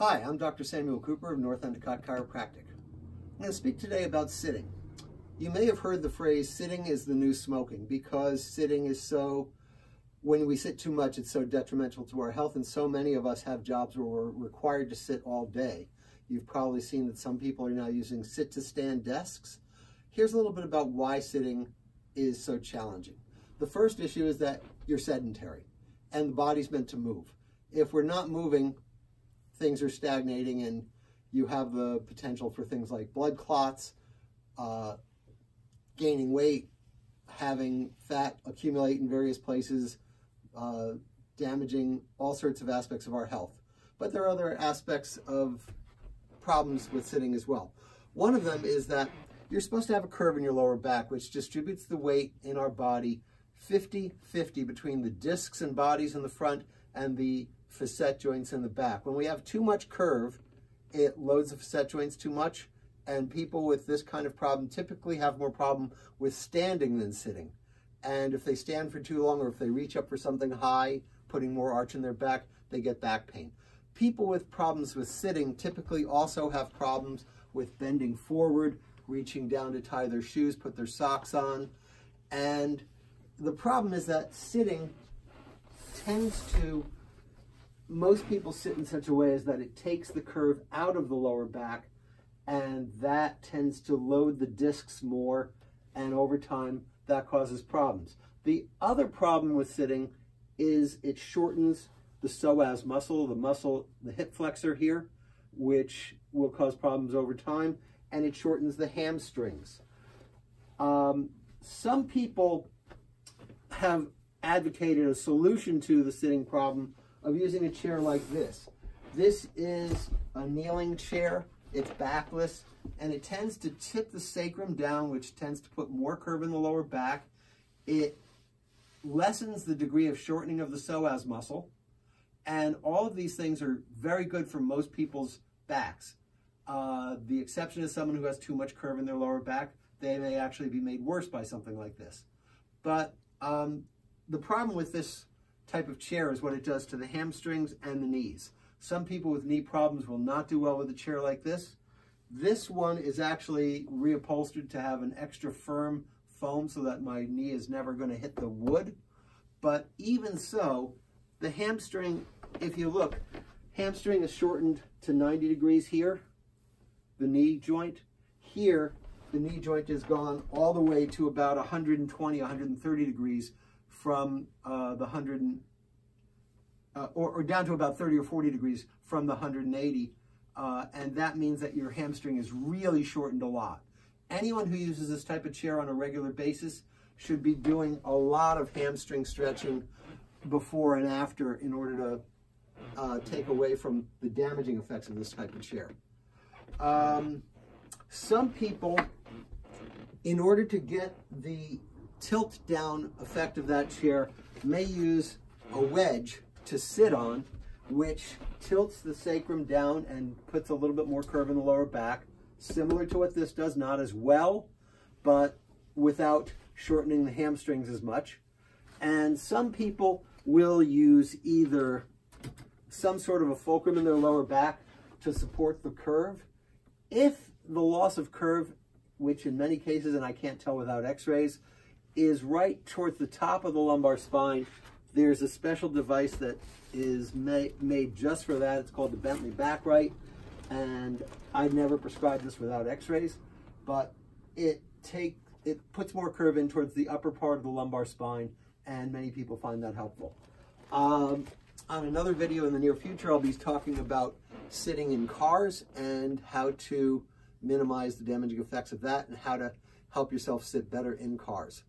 Hi, I'm Dr. Samuel Cooper of North Endicott Chiropractic. I'm going to speak today about sitting. You may have heard the phrase, sitting is the new smoking, because sitting is when we sit too much, it's so detrimental to our health, and so many of us have jobs where we're required to sit all day. You've probably seen that some people are now using sit-to-stand desks. Here's a little bit about why sitting is so challenging. The first issue is that you're sedentary, and the body's meant to move. If we're not moving, things are stagnating, and you have the potential for things like blood clots, gaining weight, having fat accumulate in various places, damaging all sorts of aspects of our health. But there are other aspects of problems with sitting as well. One of them is that you're supposed to have a curve in your lower back, which distributes the weight in our body 50-50 between the discs and bodies in the front and the facet joints in the back. When we have too much curve, it loads the facet joints too much, and people with this kind of problem typically have more problem with standing than sitting. And if they stand for too long, or if they reach up for something high, putting more arch in their back, they get back pain. People with problems with sitting typically also have problems with bending forward, reaching down to tie their shoes, put their socks on. And the problem is that sitting most people sit in such a way as that it takes the curve out of the lower back, and that tends to load the discs more, and over time that causes problems. The other problem with sitting is it shortens the psoas muscle, the hip flexor here, which will cause problems over time, and it shortens the hamstrings. Some people have advocated a solution to the sitting problem of using a chair like this. This is a kneeling chair. It's backless, and it tends to tip the sacrum down, which tends to put more curve in the lower back. It lessens the degree of shortening of the psoas muscle, and all of these things are very good for most people's backs. The exception is someone who has too much curve in their lower back. They may actually be made worse by something like this. But the problem with this type of chair is what it does to the hamstrings and the knees. Some people with knee problems will not do well with a chair like this. This one is actually reupholstered to have an extra firm foam so that my knee is never going to hit the wood. But even so, the hamstring, if you look, hamstring is shortened to 90 degrees here, the knee joint. Here, the knee joint is gone all the way to about 120, 130 degrees from or down to about 30 or 40 degrees from the 180. And that means that your hamstring is really shortened a lot. Anyone who uses this type of chair on a regular basis should be doing a lot of hamstring stretching before and after in order to take away from the damaging effects of this type of chair. Some people, in order to get the tilt down effect of that chair, may use a wedge to sit on, which tilts the sacrum down and puts a little bit more curve in the lower back, similar to what this does, not as well, but without shortening the hamstrings as much. And some people will use either some sort of a fulcrum in their lower back to support the curve. If the loss of curve, which in many cases, and I can't tell without x-rays, is right towards the top of the lumbar spine, there's a special device that is made just for that. It's called the Bentley Backrite, and I'd never prescribed this without x-rays, but it puts more curve in towards the upper part of the lumbar spine, and many people find that helpful. On another video in the near future, I'll be talking about sitting in cars and how to minimize the damaging effects of that and how to help yourself sit better in cars.